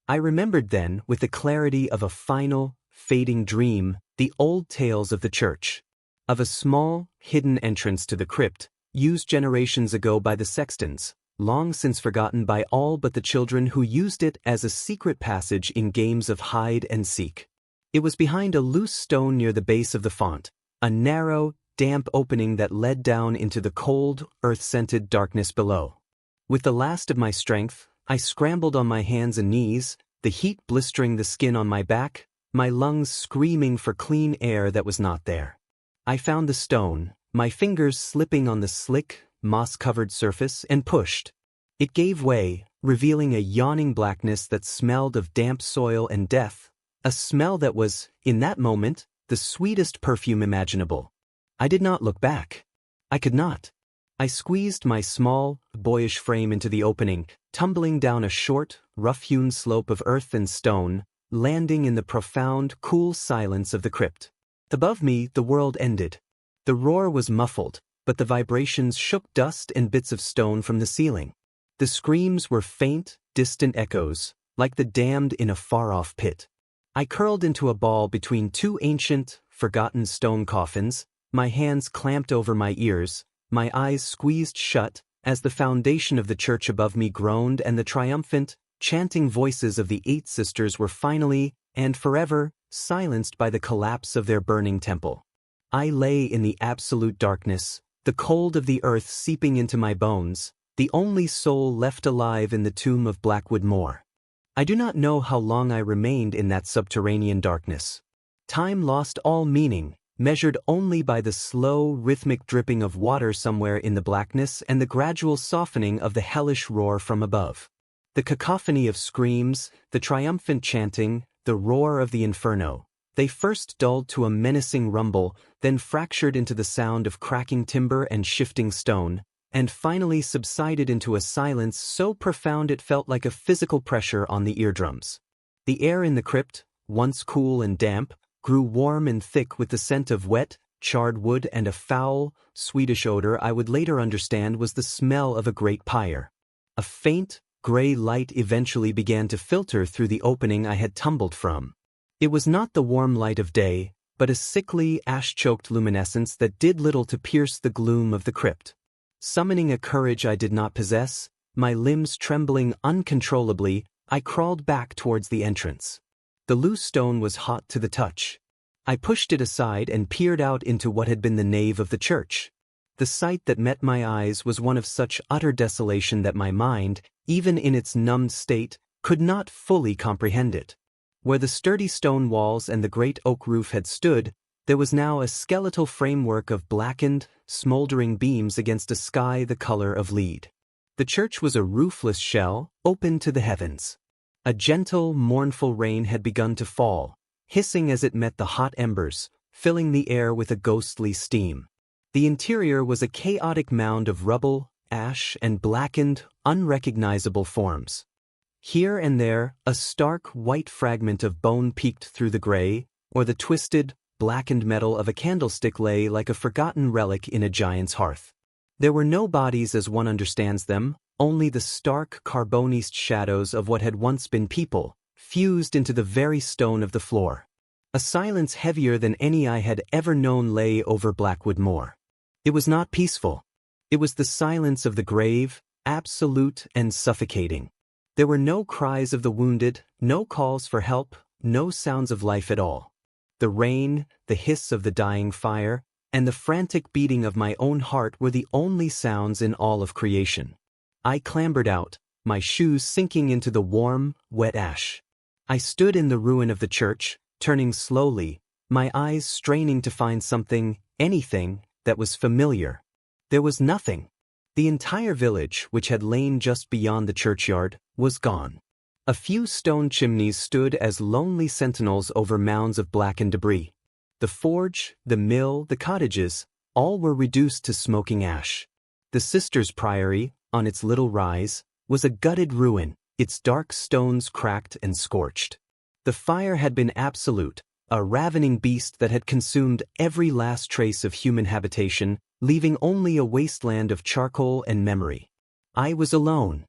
I remembered then, with the clarity of a final, fading dream, the old tales of the church. Of a small, hidden entrance to the crypt, used generations ago by the sextons, long since forgotten by all but the children who used it as a secret passage in games of hide and seek. It was behind a loose stone near the base of the font, a narrow, damp opening that led down into the cold, earth-scented darkness below. With the last of my strength, I scrambled on my hands and knees, the heat blistering the skin on my back, my lungs screaming for clean air that was not there. I found the stone, my fingers slipping on the slick, moss-covered surface, and pushed. It gave way, revealing a yawning blackness that smelled of damp soil and death, a smell that was, in that moment, the sweetest perfume imaginable. I did not look back. I could not. I squeezed my small, boyish frame into the opening, tumbling down a short, rough-hewn slope of earth and stone, landing in the profound, cool silence of the crypt. Above me, the world ended. The roar was muffled, but the vibrations shook dust and bits of stone from the ceiling. The screams were faint, distant echoes, like the damned in a far-off pit. I curled into a ball between two ancient, forgotten stone coffins, my hands clamped over my ears, my eyes squeezed shut, as the foundation of the church above me groaned and the triumphant, chanting voices of the 8 sisters were finally, and forever, silenced by the collapse of their burning temple. I lay in the absolute darkness, the cold of the earth seeping into my bones, the only soul left alive in the tomb of Blackwood Moor. I do not know how long I remained in that subterranean darkness. Time lost all meaning, measured only by the slow, rhythmic dripping of water somewhere in the blackness and the gradual softening of the hellish roar from above. The cacophony of screams, the triumphant chanting, the roar of the inferno, they first dulled to a menacing rumble, then fractured into the sound of cracking timber and shifting stone, and finally subsided into a silence so profound it felt like a physical pressure on the eardrums. The air in the crypt, once cool and damp, grew warm and thick with the scent of wet, charred wood and a foul, sweetish odor I would later understand was the smell of a great pyre. A faint, gray light eventually began to filter through the opening I had tumbled from. It was not the warm light of day, but a sickly, ash-choked luminescence that did little to pierce the gloom of the crypt. Summoning a courage I did not possess, my limbs trembling uncontrollably, I crawled back towards the entrance. The loose stone was hot to the touch. I pushed it aside and peered out into what had been the nave of the church. The sight that met my eyes was one of such utter desolation that my mind, even in its numbed state, could not fully comprehend it. Where the sturdy stone walls and the great oak roof had stood, there was now a skeletal framework of blackened, smoldering beams against a sky the color of lead. The church was a roofless shell, open to the heavens. A gentle, mournful rain had begun to fall, hissing as it met the hot embers, filling the air with a ghostly steam. The interior was a chaotic mound of rubble, ash, and blackened, unrecognizable forms. Here and there, a stark, white fragment of bone peeked through the gray, or the twisted, blackened metal of a candlestick lay like a forgotten relic in a giant's hearth. There were no bodies as one understands them, only the stark, carboniced shadows of what had once been people, fused into the very stone of the floor. A silence heavier than any I had ever known lay over Blackwood Moor. It was not peaceful. It was the silence of the grave, absolute and suffocating. There were no cries of the wounded, no calls for help, no sounds of life at all. The rain, the hiss of the dying fire, and the frantic beating of my own heart were the only sounds in all of creation. I clambered out, my shoes sinking into the warm, wet ash. I stood in the ruin of the church, turning slowly, my eyes straining to find something, anything, that was familiar. There was nothing. The entire village, which had lain just beyond the churchyard, was gone. A few stone chimneys stood as lonely sentinels over mounds of blackened debris. The forge, the mill, the cottages, all were reduced to smoking ash. The sisters' priory, on its little rise, was a gutted ruin, its dark stones cracked and scorched. The fire had been absolute, a ravening beast that had consumed every last trace of human habitation, leaving only a wasteland of charcoal and memory. I was alone.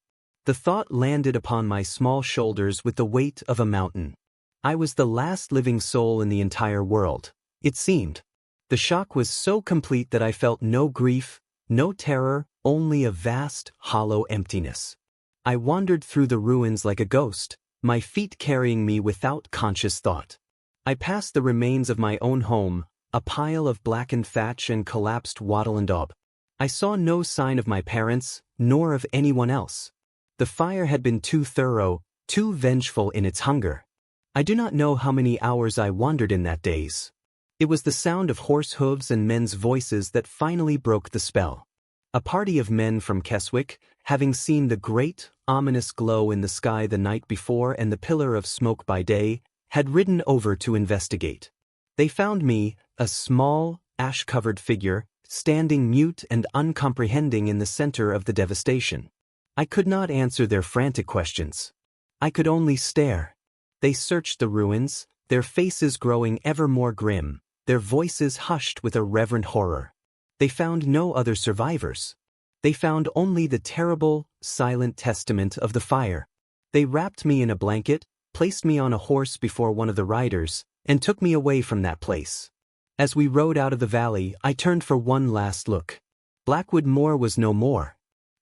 The thought landed upon my small shoulders with the weight of a mountain. I was the last living soul in the entire world, it seemed. The shock was so complete that I felt no grief, no terror, only a vast, hollow emptiness. I wandered through the ruins like a ghost, my feet carrying me without conscious thought. I passed the remains of my own home, a pile of blackened thatch and collapsed wattle and daub. I saw no sign of my parents, nor of anyone else. The fire had been too thorough, too vengeful in its hunger. I do not know how many hours I wandered in that daze. It was the sound of horse hooves and men's voices that finally broke the spell. A party of men from Keswick, having seen the great, ominous glow in the sky the night before and the pillar of smoke by day, had ridden over to investigate. They found me, a small, ash-covered figure, standing mute and uncomprehending in the center of the devastation. I could not answer their frantic questions. I could only stare. They searched the ruins, their faces growing ever more grim, their voices hushed with a reverent horror. They found no other survivors. They found only the terrible, silent testament of the fire. They wrapped me in a blanket, placed me on a horse before one of the riders, and took me away from that place. As we rode out of the valley, I turned for one last look. Blackwood Moor was no more.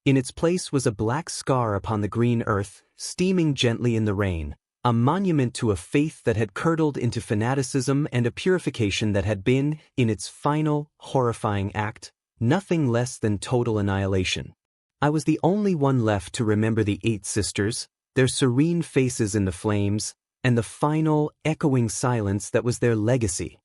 In its place was a black scar upon the green earth, steaming gently in the rain, a monument to a faith that had curdled into fanaticism and a purification that had been, in its final, horrifying act, nothing less than total annihilation. I was the only one left to remember the 8 sisters, their serene faces in the flames, and the final, echoing silence that was their legacy.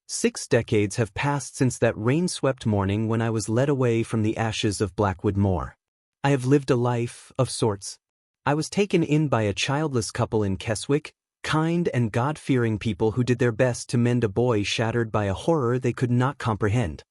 6 decades have passed since that rain-swept morning when I was led away from the ashes of Blackwood Moor. I have lived a life, of sorts. I was taken in by a childless couple in Keswick, kind and God-fearing people who did their best to mend a boy shattered by a horror they could not comprehend.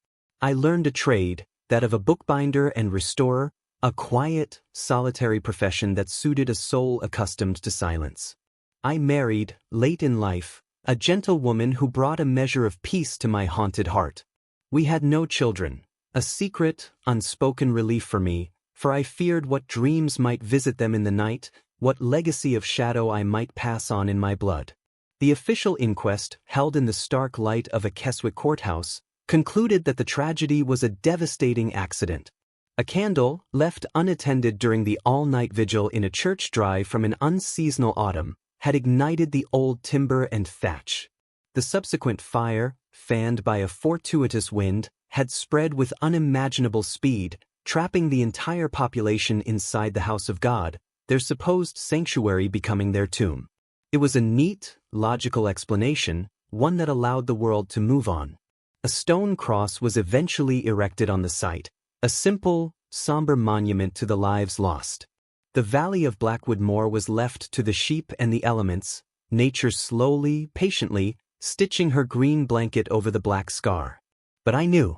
I learned a trade, that of a bookbinder and restorer, a quiet, solitary profession that suited a soul accustomed to silence. I married, late in life, a gentle woman who brought a measure of peace to my haunted heart. We had no children, a secret, unspoken relief for me, for I feared what dreams might visit them in the night, what legacy of shadow I might pass on in my blood. The official inquest, held in the stark light of a Keswick courthouse, concluded that the tragedy was a devastating accident. A candle, left unattended during the all-night vigil in a church drive from an unseasonal autumn, had ignited the old timber and thatch. The subsequent fire, fanned by a fortuitous wind, had spread with unimaginable speed, trapping the entire population inside the house of God, their supposed sanctuary becoming their tomb. It was a neat, logical explanation, one that allowed the world to move on. A stone cross was eventually erected on the site, a simple, somber monument to the lives lost. The valley of Blackwood Moor was left to the sheep and the elements, nature slowly, patiently, stitching her green blanket over the black scar. But I knew.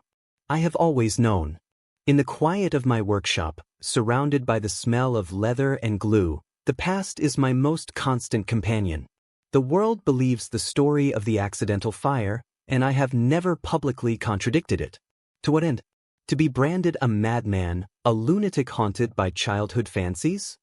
I have always known. In the quiet of my workshop, surrounded by the smell of leather and glue, the past is my most constant companion. The world believes the story of the accidental fire, and I have never publicly contradicted it. To what end? To be branded a madman, a lunatic haunted by childhood fancies?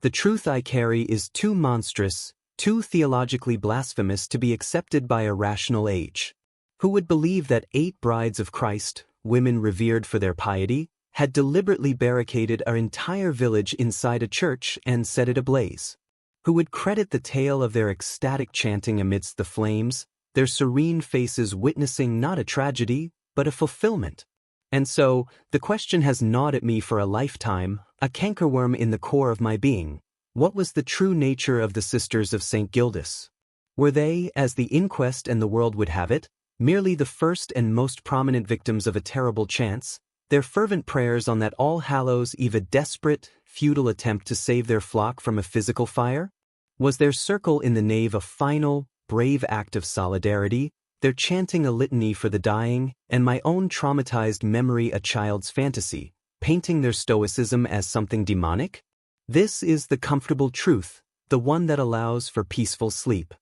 The truth I carry is too monstrous, too theologically blasphemous to be accepted by a rational age. Who would believe that 8 brides of Christ, women revered for their piety, had deliberately barricaded our entire village inside a church and set it ablaze? Who would credit the tale of their ecstatic chanting amidst the flames, their serene faces witnessing not a tragedy, but a fulfillment? And so, the question has gnawed at me for a lifetime, a cankerworm in the core of my being. What was the true nature of the Sisters of St. Gildas? Were they, as the inquest and the world would have it, merely the first and most prominent victims of a terrible chance, their fervent prayers on that All Hallows Eve a desperate, futile attempt to save their flock from a physical fire? Was their circle in the nave a final, brave act of solidarity, their chanting a litany for the dying, and my own traumatized memory a child's fantasy, painting their stoicism as something demonic? This is the comfortable truth, the one that allows for peaceful sleep.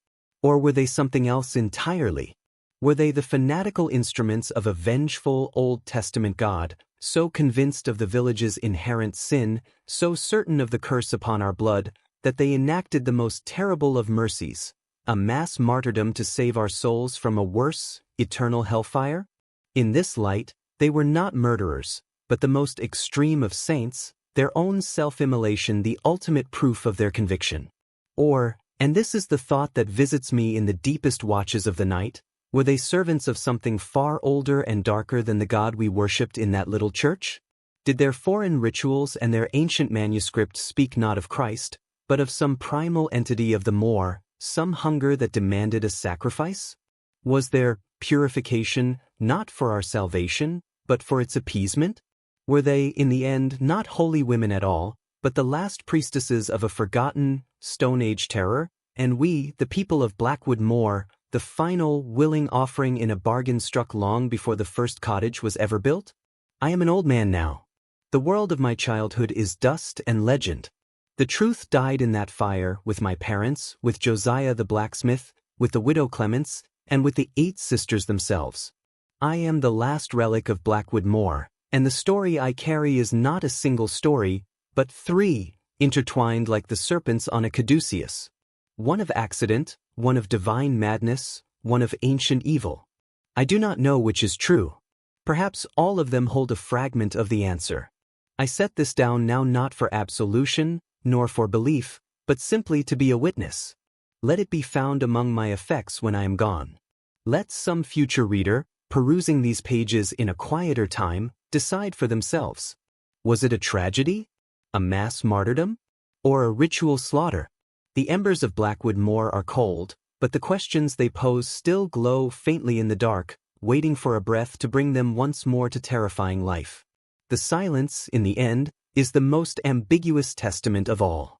Or were they something else entirely? Were they the fanatical instruments of a vengeful Old Testament God, so convinced of the village's inherent sin, so certain of the curse upon our blood, that they enacted the most terrible of mercies, a mass martyrdom to save our souls from a worse, eternal hellfire? In this light, they were not murderers, but the most extreme of saints, their own self-immolation the ultimate proof of their conviction. Or, and this is the thought that visits me in the deepest watches of the night, Were they servants of something far older and darker than the God we worshipped in that little church? Did their foreign rituals and their ancient manuscripts speak not of Christ, but of some primal entity of the moor, some hunger that demanded a sacrifice? Was their purification not for our salvation, but for its appeasement? Were they, in the end, not holy women at all, but the last priestesses of a forgotten, Stone Age terror, and we, the people of Blackwood Moor, the final, willing offering in a bargain struck long before the first cottage was ever built? I am an old man now. The world of my childhood is dust and legend. The truth died in that fire with my parents, with Josiah the blacksmith, with the widow Clements, and with the 8 sisters themselves. I am the last relic of Blackwood Moor, and the story I carry is not a single story, but 3, intertwined like the serpents on a caduceus. One of accident, one of divine madness, one of ancient evil. I do not know which is true. Perhaps all of them hold a fragment of the answer. I set this down now not for absolution, nor for belief, but simply to be a witness. Let it be found among my effects when I am gone. Let some future reader, perusing these pages in a quieter time, decide for themselves. Was it a tragedy? A mass martyrdom? Or a ritual slaughter? The embers of Blackwood Moor are cold, but the questions they pose still glow faintly in the dark, waiting for a breath to bring them once more to terrifying life. The silence, in the end, is the most ambiguous testament of all.